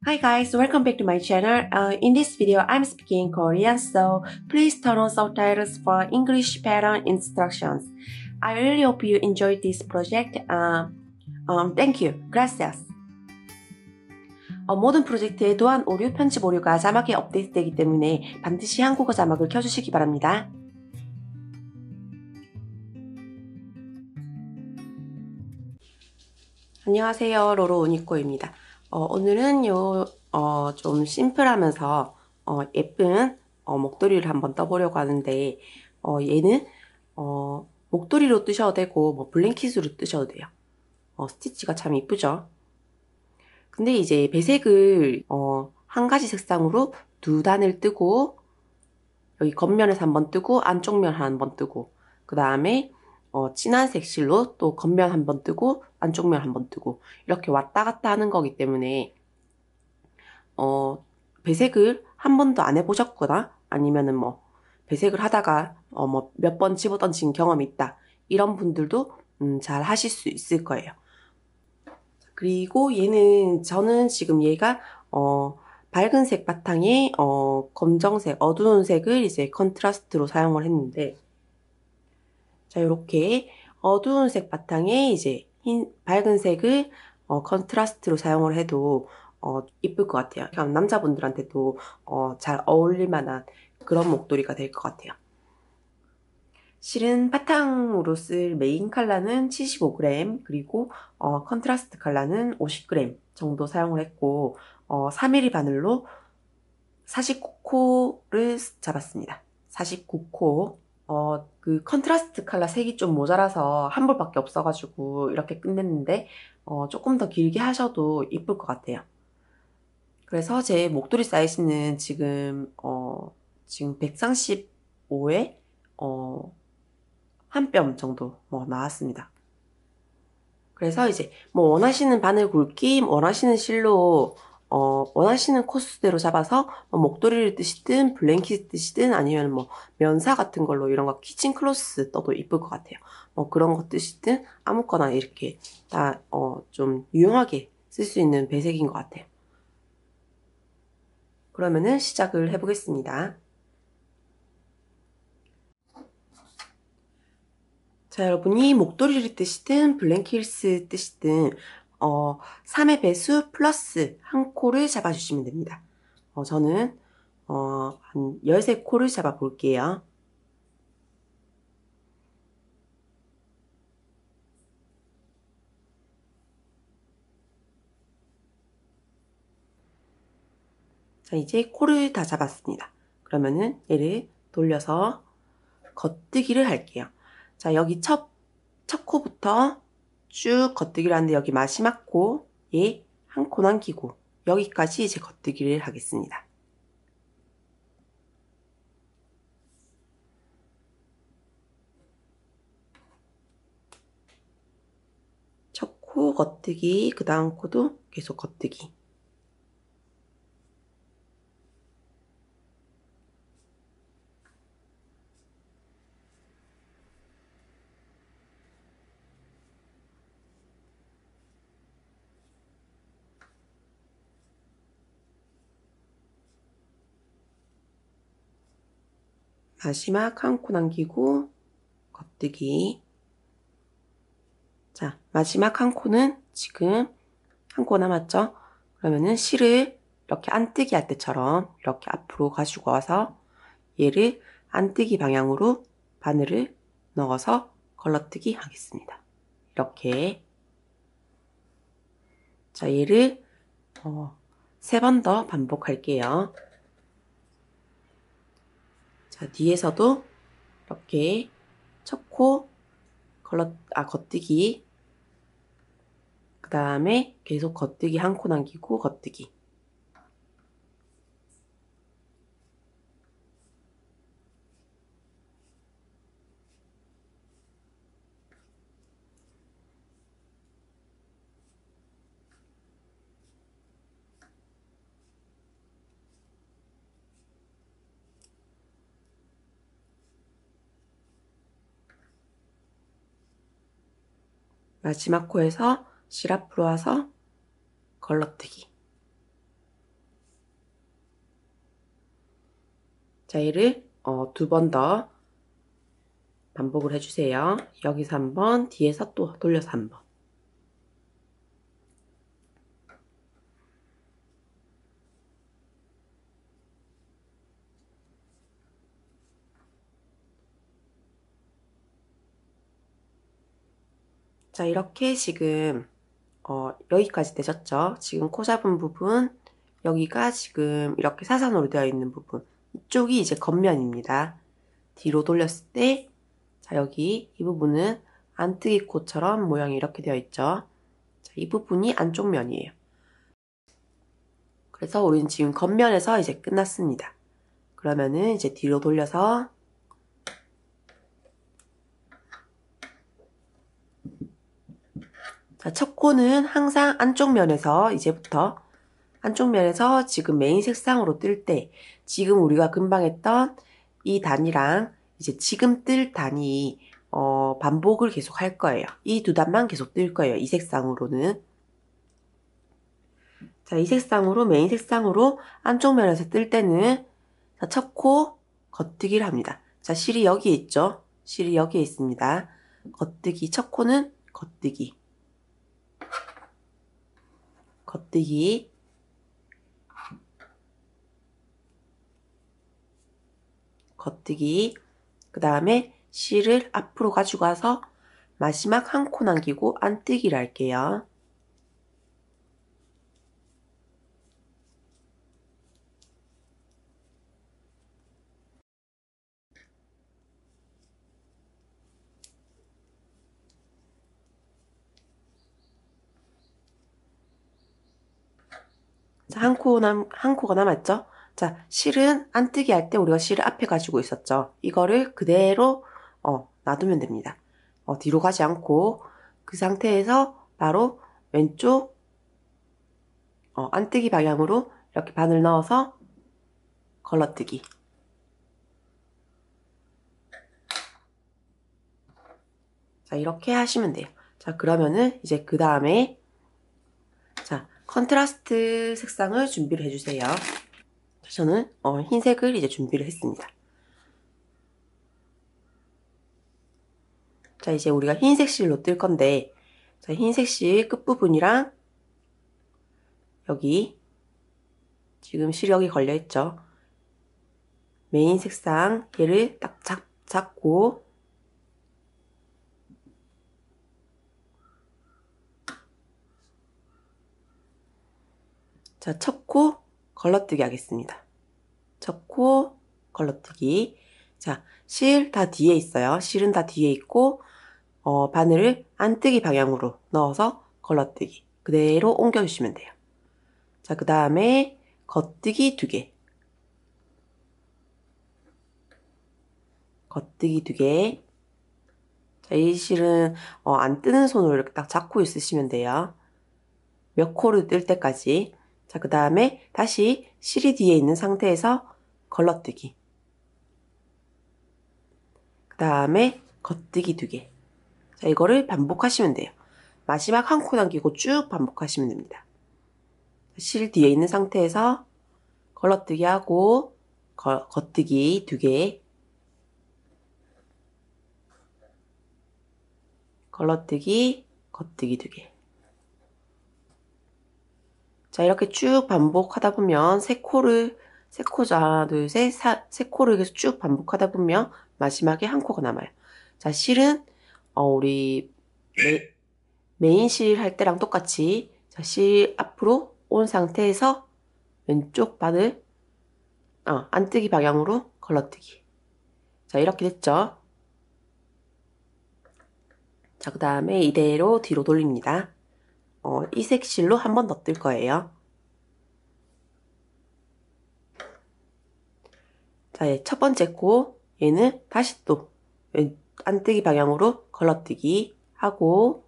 Hi guys, welcome back to my channel. In this video, I'm speaking Korean, so please turn on subtitles for English pattern instructions. I really hope you enjoyed this project. Thank you. Gracias. 모든 프로젝트에 또한 오류, 편집 오류가 자막에 업데이트되기 때문에 반드시 한국어 자막을 켜주시기 바랍니다. 안녕하세요, 로로 오니코입니다. 오늘은 좀 심플하면서 예쁜 목도리를 한번 떠보려고 하는데 얘는 목도리로 뜨셔도 되고 뭐 블랭킷으로 뜨셔도 돼요. 스티치가 참 이쁘죠? 근데 이제 배색을 한 가지 색상으로 두 단을 뜨고 여기 겉면에서 한번 뜨고 안쪽 면 한번 뜨고 그 다음에 진한 색실로 또 겉면 한번 뜨고 안쪽 면 한번 뜨고 이렇게 왔다 갔다 하는 거기 때문에 배색을 한 번도 안 해보셨거나 아니면은 뭐 배색을 하다가 뭐 몇 번 집어 던진 경험이 있다 이런 분들도 잘 하실 수 있을 거예요. 그리고 얘는 저는 지금 얘가 밝은 색 바탕에 검정색 어두운 색을 이제 컨트라스트로 사용을 했는데 자, 이렇게 어두운 색 바탕에 이제 밝은 색을 컨트라스트로 사용을 해도 이쁠 것 같아요. 그럼 남자분들한테도 잘 어울릴 만한 그런 목도리가 될 것 같아요. 실은 바탕으로 쓸 메인 컬러는 75g 그리고 컨트라스트 컬러는 50g 정도 사용을 했고 3mm 바늘로 49코를 잡았습니다. 49코 그 컨트라스트 컬러 색이 좀 모자라서 한 볼밖에 없어가지고 이렇게 끝냈는데 조금 더 길게 하셔도 이쁠 것 같아요. 그래서 제 목도리 사이즈는 지금 135에 한 뼘 정도 나왔습니다. 그래서 이제 뭐 원하시는 바늘 굵기, 원하시는 실로 원하시는 코스대로 잡아서 목도리를 뜨시든 블랭킷 뜨시든 아니면 뭐 면사 같은 걸로 이런 거 키친 클로스 떠도 이쁠 것 같아요. 그런 거 뜨시든 아무거나 이렇게 다 좀 유용하게 쓸 수 있는 배색인 것 같아요. 그러면은 시작을 해보겠습니다. 자, 여러분이 목도리를 뜨시든 블랭킷을 뜨시든 3의 배수 플러스 한 코를 잡아주시면 됩니다. 저는 한 13코를 잡아 볼게요. 자, 이제 코를 다 잡았습니다. 그러면은 얘를 돌려서 겉뜨기를 할게요. 자, 여기 첫 코부터 쭉 겉뜨기를 하는데 여기 마지막 코, 얘 한 코 남기고 여기까지 이제 겉뜨기를 하겠습니다. 첫 코 겉뜨기, 그 다음 코도 계속 겉뜨기. 마지막 한 코 남기고 겉뜨기. 자, 마지막 한 코는 지금 한 코 남았죠? 그러면은 실을 이렇게 안뜨기 할 때처럼 이렇게 앞으로 가지고 와서 얘를 안뜨기 방향으로 바늘을 넣어서 걸러뜨기 하겠습니다. 이렇게. 자, 얘를 3번 더 반복할게요. 자, 뒤에서도 이렇게 첫 코 겉뜨기, 그 다음에 계속 겉뜨기 한 코 남기고 겉뜨기. 마지막 코에서 실 앞으로 와서 걸러뜨기. 자, 얘를 2번 더 반복을 해주세요. 여기서 한 번, 뒤에서 또 돌려서 한 번. 자, 이렇게 지금 여기까지 되셨죠? 지금 코 잡은 부분, 여기가 지금 이렇게 사선으로 되어 있는 부분, 이쪽이 이제 겉면입니다. 뒤로 돌렸을 때, 자, 여기 이 부분은 안뜨기 코처럼 모양이 이렇게 되어 있죠? 자, 이 부분이 안쪽 면이에요. 그래서 우리는 지금 겉면에서 이제 끝났습니다. 그러면은 이제 뒤로 돌려서 자, 첫 코는 항상 안쪽 면에서 이제부터 안쪽 면에서 지금 메인 색상으로 뜰 때 지금 우리가 금방 했던 이 단이랑 이제 지금 뜰 단이 반복을 계속 할 거예요. 이 두 단만 계속 뜰 거예요. 이 색상으로는. 자, 이 색상으로 메인 색상으로 안쪽 면에서 뜰 때는 자, 첫 코 겉뜨기를 합니다. 자, 실이 여기에 있죠. 실이 여기에 있습니다. 겉뜨기, 첫 코는 겉뜨기. 겉뜨기. 겉뜨기. 그 다음에 실을 앞으로 가지고 와서 마지막 한 코 남기고 안뜨기를 할게요. 자, 한 코가 남았죠? 자, 실은 안뜨기 할 때 우리가 실을 앞에 가지고 있었죠? 이거를 그대로, 놔두면 됩니다. 뒤로 가지 않고, 그 상태에서 바로 왼쪽, 안뜨기 방향으로 이렇게 바늘 넣어서 걸러뜨기. 자, 이렇게 하시면 돼요. 자, 그러면은 이제 그 다음에, 자, 컨트라스트 색상을 준비를 해주세요. 저는 흰색을 이제 준비를 했습니다. 자, 이제 우리가 흰색 실로 뜰 건데, 자, 흰색 실 끝부분이랑 여기 지금 실이 여기 걸려 있죠. 메인 색상 얘를 딱 잡고 자, 첫 코 걸러뜨기 하겠습니다. 첫 코 걸러뜨기. 자, 실 다 뒤에 있어요. 실은 다 뒤에 있고 바늘을 안뜨기 방향으로 넣어서 걸러뜨기. 그대로 옮겨주시면 돼요. 자, 그 다음에 겉뜨기 2개. 겉뜨기 2개. 자, 이 실은 안 뜨는 손으로 이렇게 딱 잡고 있으시면 돼요. 몇 코를 뜰 때까지. 자, 그 다음에 다시 실이 뒤에 있는 상태에서 걸러뜨기. 그 다음에 겉뜨기 2개. 자, 이거를 반복하시면 돼요. 마지막 한 코 남기고 쭉 반복하시면 됩니다. 실 뒤에 있는 상태에서 걸러뜨기 하고 겉뜨기 2개. 걸러뜨기, 겉뜨기 2개. 자, 이렇게 쭉 반복하다 보면 세 코죠. 하나, 둘, 셋, 세 코를 계속 쭉 반복하다 보면 마지막에 한 코가 남아요. 자, 실은 우리 메인 실 할 때랑 똑같이 자, 실 앞으로 온 상태에서 왼쪽 바늘 안뜨기 방향으로 걸러뜨기. 자, 이렇게 됐죠? 자, 그 다음에 이대로 뒤로 돌립니다. 이 색실로 한 번 더 뜰 거예요. 자, 첫 번째 코 얘는 다시 또 안뜨기 방향으로 걸러뜨기 하고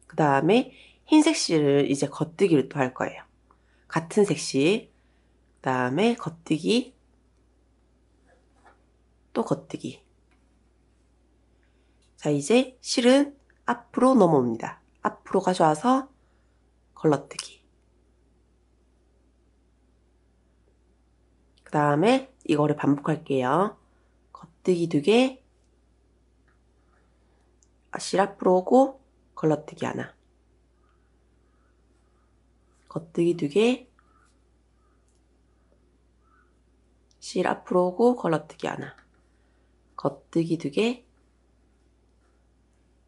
그 다음에 흰색 실을 이제 겉뜨기를 또 할 거예요. 같은 색실 그 다음에 겉뜨기 또 겉뜨기. 자, 이제 실은 앞으로 넘어옵니다. 앞으로 가져와서 걸러뜨기. 그 다음에 이거를 반복할게요. 겉뜨기 2개, 실 앞으로 오고 걸러뜨기 하나, 겉뜨기 2개, 실 앞으로 오고 걸러뜨기 하나, 겉뜨기 2개,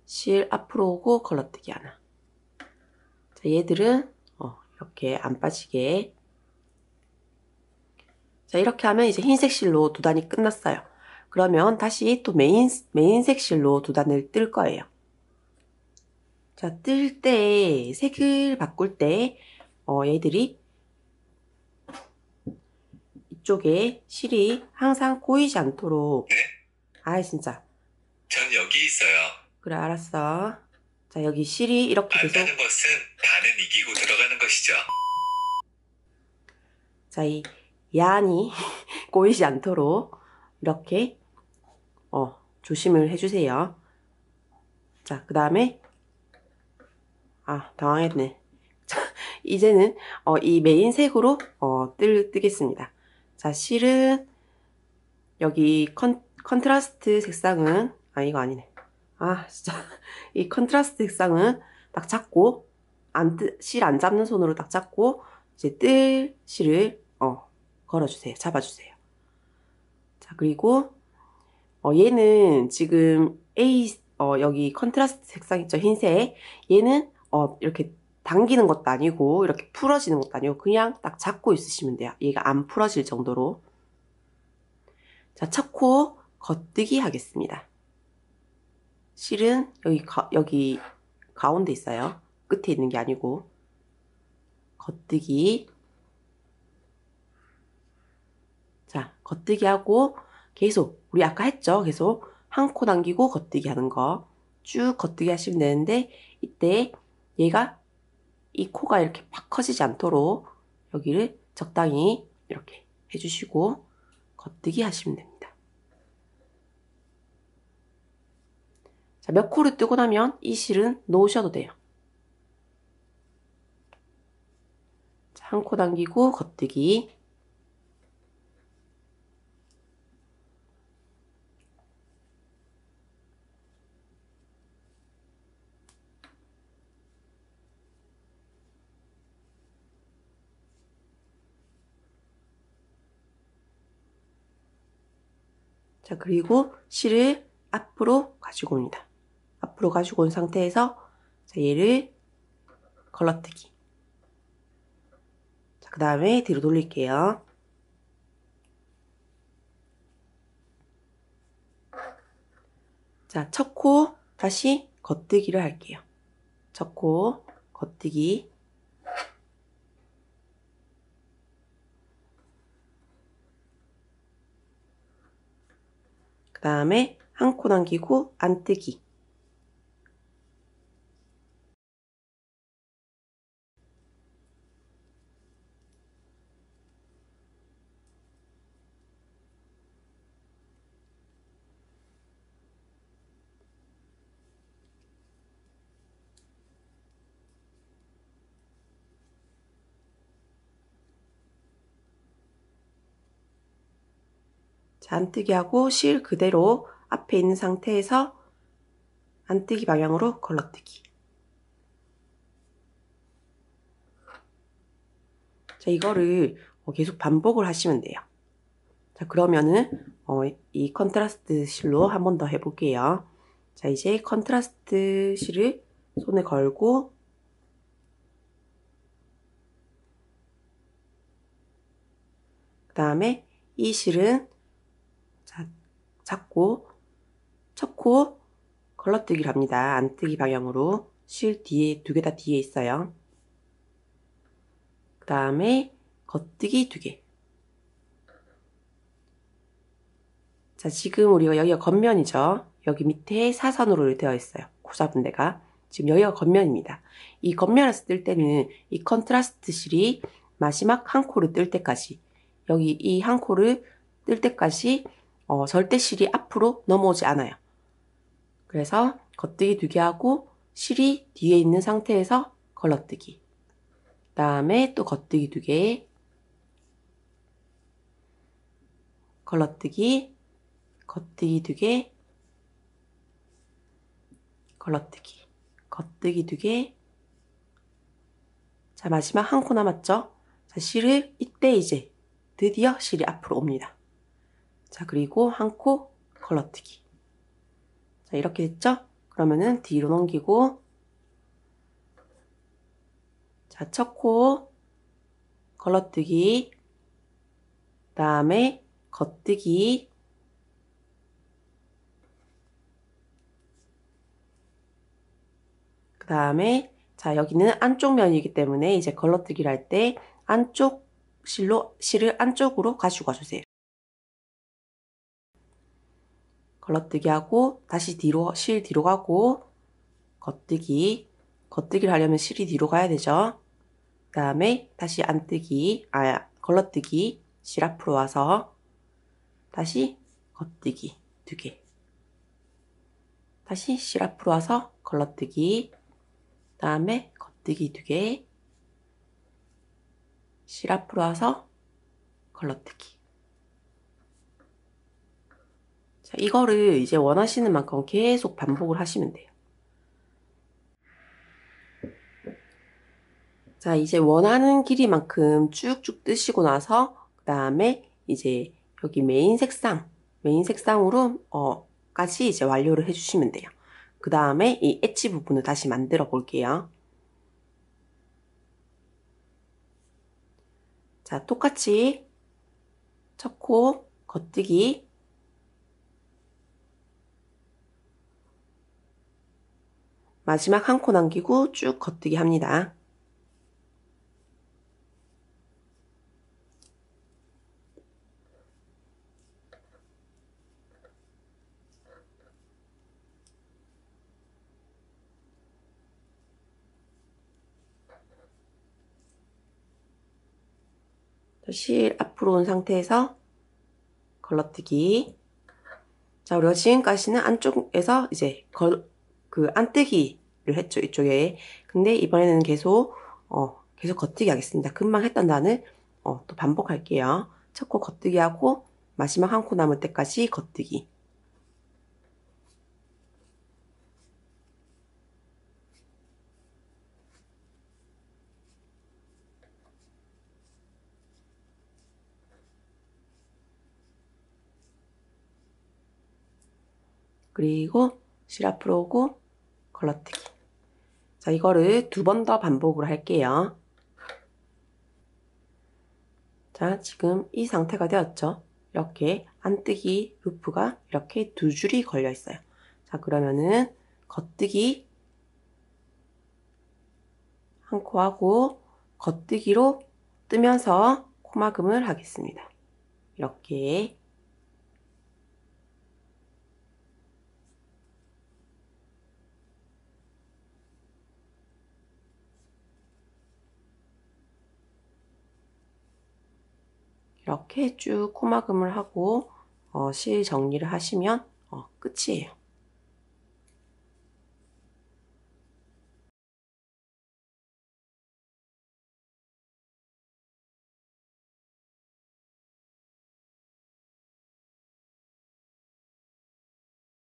실 앞으로 오고 걸러뜨기 하나. 자, 얘들은 이렇게 안 빠지게. 자, 이렇게 하면 이제 흰색 실로 2단이 끝났어요. 그러면 다시 또 메인색 실로 2단을 뜰 거예요. 자, 뜰 때, 색을 바꿀 때, 얘들이 이쪽에 실이 항상 꼬이지 않도록. 네? 아, 진짜. 전 여기 있어요. 그래, 알았어. 자, 여기 실이 이렇게 계속. 안다는 것은 반은 이기고 들어가는 것이죠. 자, 이 야한이 꼬이지 않도록 이렇게 조심을 해주세요. 자, 그 다음에 당황했네. 자, 이제는 이 메인색으로 뜨겠습니다. 자, 실은 여기 컨트라스트 색상은 이거 아니네. 진짜 이 컨트라스트 색상은 딱 잡고 실 안 잡는 손으로 딱 잡고 이제 뜰 실을 걸어주세요. 잡아주세요. 자, 그리고 얘는 지금 여기 컨트라스트 색상 있죠? 흰색. 얘는 이렇게 당기는 것도 아니고 이렇게 풀어지는 것도 아니고 그냥 딱 잡고 있으시면 돼요. 얘가 안 풀어질 정도로. 자, 첫 코 겉뜨기 하겠습니다. 실은 여기 가운데 있어요. 끝에 있는 게 아니고. 겉뜨기. 자, 겉뜨기 하고 계속 우리 아까 했죠? 계속 한 코 당기고 겉뜨기 하는 거. 쭉 겉뜨기 하시면 되는데 이때 얘가 이 코가 이렇게 팍 커지지 않도록 여기를 적당히 이렇게 해주시고 겉뜨기 하시면 됩니다. 자, 몇 코를 뜨고 나면 이 실은 놓으셔도 돼요. 자, 한 코 당기고 겉뜨기. 자, 그리고 실을 앞으로 가지고 옵니다. 앞으로 가지고 온 상태에서 자, 얘를 걸러뜨기. 자, 그 다음에 뒤로 돌릴게요. 자, 첫 코 다시 겉뜨기를 할게요. 첫 코 겉뜨기. 그 다음에 한 코 남기고 안뜨기. 자, 안뜨기 하고 실 그대로 앞에 있는 상태에서 안뜨기 방향으로 걸러뜨기. 자, 이거를 계속 반복을 하시면 돼요. 자, 그러면은 이 컨트라스트 실로 한 번 더 해볼게요. 자, 이제 컨트라스트 실을 손에 걸고 그 다음에 이 실은 자, 잡고 첫 코 걸러뜨기를 합니다. 안뜨기 방향으로. 실 뒤에 2개 다 뒤에 있어요. 그 다음에 겉뜨기 2개. 자, 지금 우리가 여기가 겉면이죠. 여기 밑에 사선으로 되어 있어요. 코 잡은 데가. 지금 여기가 겉면입니다. 이 겉면에서 뜰 때는 이 컨트라스트 실이 마지막 한 코를 뜰 때까지 여기 이 한 코를 뜰 때까지 절대 실이 앞으로 넘어오지 않아요. 그래서 겉뜨기 2개 하고 실이 뒤에 있는 상태에서 걸러뜨기. 그 다음에 또 겉뜨기 2개. 걸러뜨기, 겉뜨기 2개, 걸러뜨기, 겉뜨기 2개. 자, 마지막 한 코 남았죠? 자, 실을 이때 이제 드디어 실이 앞으로 옵니다. 자, 그리고 한 코 걸러뜨기. 자, 이렇게 됐죠? 그러면은 뒤로 넘기고, 자, 첫 코 걸러뜨기, 그 다음에 겉뜨기, 그 다음에 자, 여기는 안쪽 면이기 때문에 이제 걸러뜨기를 할 때 안쪽 실을 안쪽으로 가지고 와주세요. 걸러뜨기 하고 다시 실 뒤로 가고 겉뜨기, 겉뜨기를 하려면 실이 뒤로 가야 되죠. 그 다음에 다시 걸러뜨기, 실 앞으로 와서 다시 겉뜨기 2개, 다시 실 앞으로 와서 걸러뜨기, 그 다음에 겉뜨기 2개, 실 앞으로 와서 걸러뜨기. 자, 이거를 이제 원하시는 만큼 계속 반복을 하시면 돼요. 자, 이제 원하는 길이만큼 쭉쭉 뜨시고 나서 그 다음에 이제 여기 메인 색상으로 까지 이제 완료를 해주시면 돼요. 그 다음에 이 엣지 부분을 다시 만들어 볼게요. 자, 똑같이 첫 코 겉뜨기, 마지막 한 코 남기고 쭉 겉뜨기 합니다. 실 앞으로 온 상태에서 걸러뜨기. 자, 우리가 지금까지는 안쪽에서 이제 그 안뜨기를 했죠, 이쪽에. 근데 이번에는 계속 겉뜨기 하겠습니다. 금방 했던 단을 또 반복할게요. 첫 코 겉뜨기 하고 마지막 한 코 남을 때까지 겉뜨기. 그리고 실 앞으로 오고 걸러뜨기. 자, 이거를 2번 더 반복을 할게요. 자, 지금 이 상태가 되었죠? 이렇게 안뜨기 루프가 이렇게 2줄이 걸려 있어요. 자, 그러면은 겉뜨기 한 코 하고 겉뜨기로 뜨면서 코막음을 하겠습니다. 이렇게. 이렇게 쭉 코막음을 하고 실 정리를 하시면 끝이에요.